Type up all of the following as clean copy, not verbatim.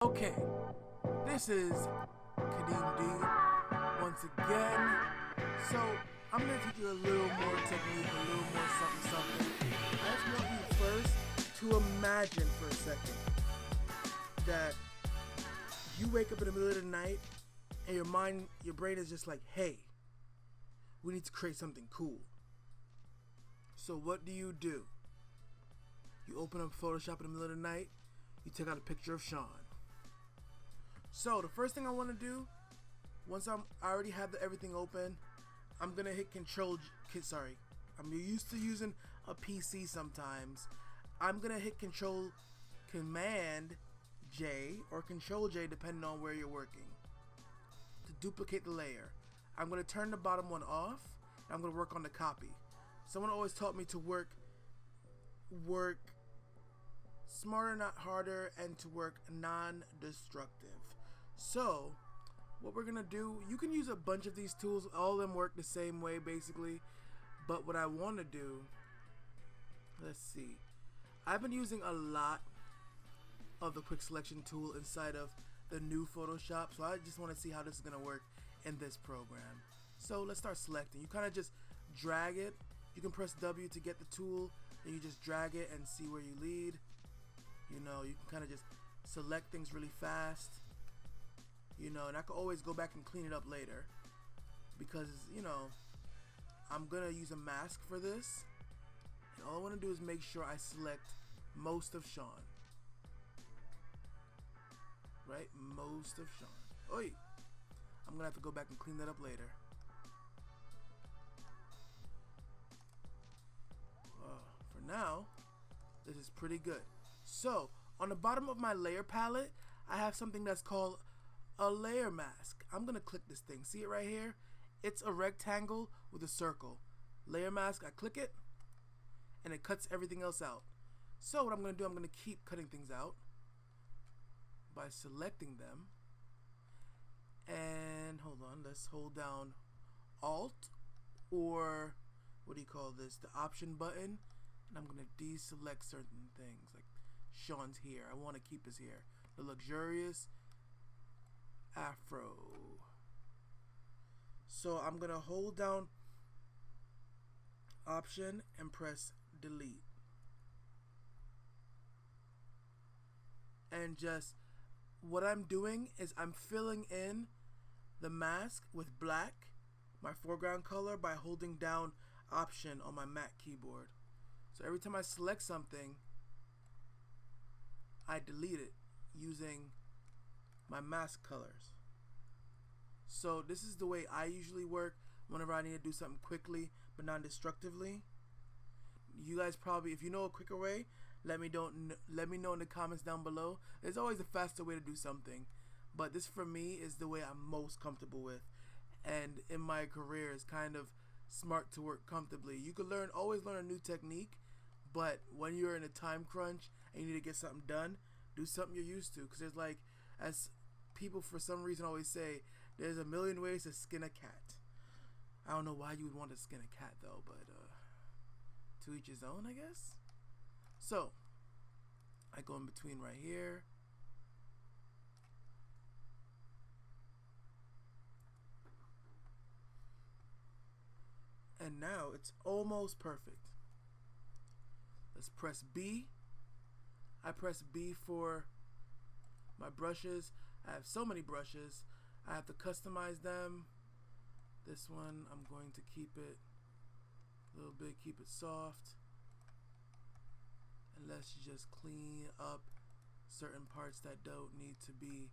Okay, this is Kadeem D once again. So I'm gonna teach you a little more technique, a little more something. I just want you first to imagine for a second that you wake up in the middle of the night and your brain is just like, hey, we need to create something cool. So what do? You open up Photoshop in the middle of the night, you take out a picture of Sean. So the first thing I want to do, once I already have everything open, I'm gonna hit I'm used to using a PC sometimes. I'm gonna hit Command J or Control J depending on where you're working to duplicate the layer. I'm gonna turn the bottom one off and I'm gonna work on the copy. Someone always taught me to work smarter, not harder, and to work non-destructive. So what we're gonna do, you can use a bunch of these tools, all of them work the same way basically, but what I want to do, let's see, I've been using a lot of the quick selection tool inside of the new Photoshop, so I just want to see how this is gonna work in this program. So let's start selecting. You kind of just drag it. You can press W to get the tool, and you just drag it and see where you lead. You know, you can kind of just select things really fast. You know, and I could always go back and clean it up later because, you know, I'm gonna use a mask for this, and all I want to do is make sure I select most of Sean. Right? Most of Sean. Oi! I'm gonna have to go back and clean that up later. For now, this is pretty good. So, on the bottom of my layer palette, I have something that's called a layer mask. I'm gonna click this thing. See it right here? It's a rectangle with a circle. Layer mask, I click it, and it cuts everything else out. So what I'm gonna do, I'm gonna keep cutting things out by selecting them. And hold on, let's hold down Alt, or what do you call this? The Option button. And I'm gonna deselect certain things, like Sean's here. I want to keep his hair. The luxurious afro. So I'm gonna hold down Option and press delete, and just what I'm doing is I'm filling in the mask with black, my foreground color, by holding down Option on my Mac keyboard. So every time I select something, I delete it using my mask colors. So this is the way I usually work whenever I need to do something quickly but non-destructively. You guys probably, if you know a quicker way, let me know in the comments down below. There's always a faster way to do something, but this for me is the way I'm most comfortable with, and in my career is kind of smart to work comfortably. You can always learn a new technique, but when you're in a time crunch and you need to get something done, do something you're used to, because there's, like, as people for some reason always say, there's a million ways to skin a cat. I don't know why you would want to skin a cat though, but to each his own, I guess. So I go in between right here, and now it's almost perfect. Let's press B. I press B for my brushes. I have so many brushes. I have to customize them. This one, I'm going to keep it a little bit, keep it soft. And let's just clean up certain parts that don't need to be.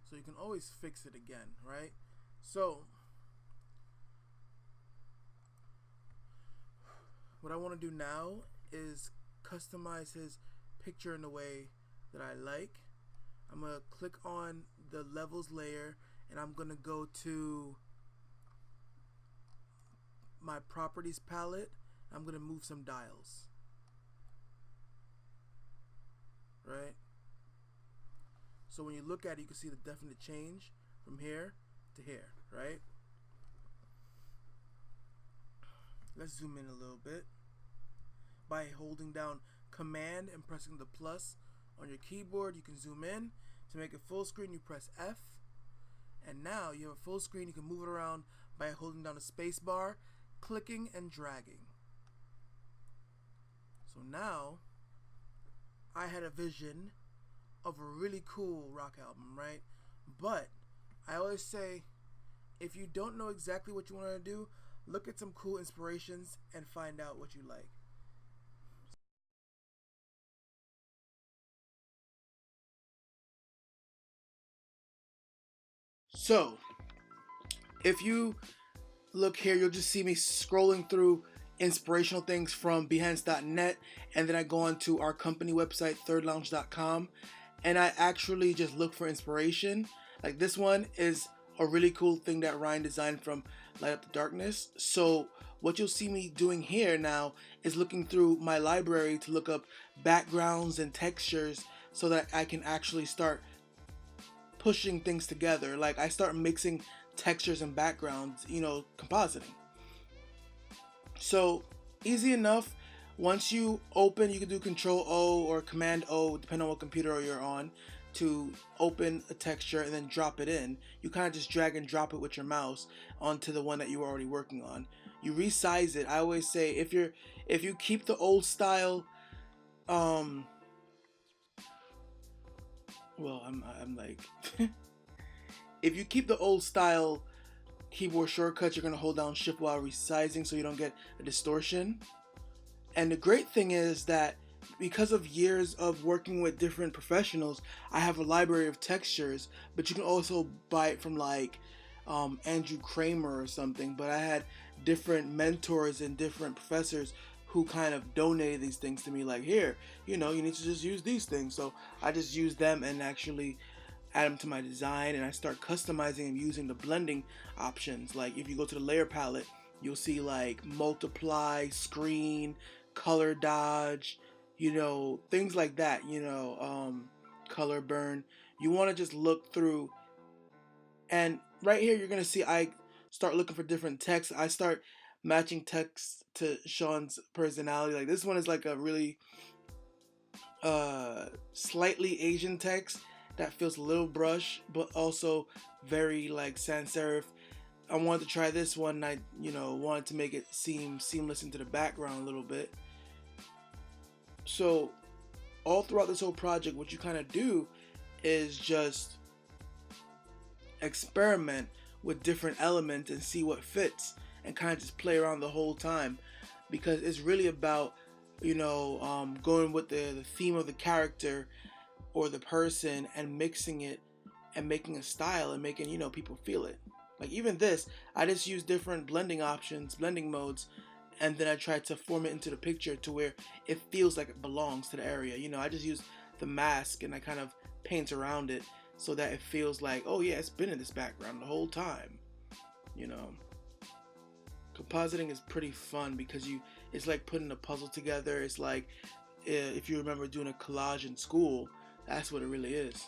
So you can always fix it again, right? So what I want to do now is customize his picture in the way that I like. I'm going to click on the levels layer, and I'm going to go to my properties palette. I'm going to move some dials, right? So when you look at it, you can see the definite change from here to here, right? Let's zoom in a little bit. By holding down Command and pressing the plus on your keyboard, you can zoom in. To make it full screen, you press F. And now you have a full screen. You can move it around by holding down the space bar, clicking and dragging. So now I had a vision of a really cool rock album, right? But I always say, if you don't know exactly what you want to do, look at some cool inspirations and find out what you like. So, if you look here, you'll just see me scrolling through inspirational things from Behance.net, and then I go on to our company website, thirdlounge.com, and I actually just look for inspiration. Like this one is a really cool thing that Ryan designed from Light Up the Darkness. So what you'll see me doing here now is looking through my library to look up backgrounds and textures so that I can actually start pushing things together. Like I start mixing textures and backgrounds, compositing. So easy enough. Once you open, you can do Control O or Command O, depending on what computer you're on, to open a texture and then drop it in. You kind of just drag and drop it with your mouse onto the one that you were already working on. You resize it. I always say if you keep the old style, I'm like if you keep the old style keyboard shortcuts, you're gonna hold down Shift while resizing so you don't get a distortion. And the great thing is that because of years of working with different professionals, I have a library of textures, but you can also buy it from like Andrew Kramer or something. But I had different mentors and different professors who kind of donated these things to me, like, here, you need to just use these things. So I just use them and actually add them to my design, and I start customizing and using the blending options. Like if you go to the layer palette, you'll see like multiply, screen, color dodge, things like that, color burn. You want to just look through, and right here you're gonna see I start looking for different text. I start matching text to Sean's personality. Like this one is like a really slightly Asian text that feels a little brush, but also very like sans serif. I wanted to try this one, and I, wanted to make it seem seamless into the background a little bit. So all throughout this whole project, what you kind of do is just experiment with different elements and see what fits, and kind of just play around the whole time, because it's really about going with the theme of the character or the person and mixing it and making a style and making people feel it. Like even this, I just use different blending options, blending modes, and then I try to form it into the picture to where it feels like it belongs to the area. I just use the mask and I kind of paint around it so that it feels like, oh yeah, it's been in this background the whole time. Compositing is pretty fun because it's like putting a puzzle together. It's like if you remember doing a collage in school, that's what it really is.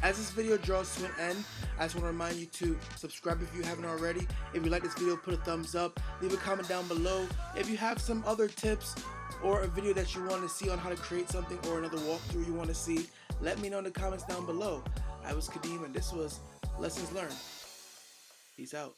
As this video draws to an end, I just want to remind you to subscribe if you haven't already. If you like this video, put a thumbs up. Leave a comment down below. If you have some other tips or a video that you want to see on how to create something or another walkthrough you want to see, let me know in the comments down below. I was Kadeem and this was Lessons Learned. Peace out.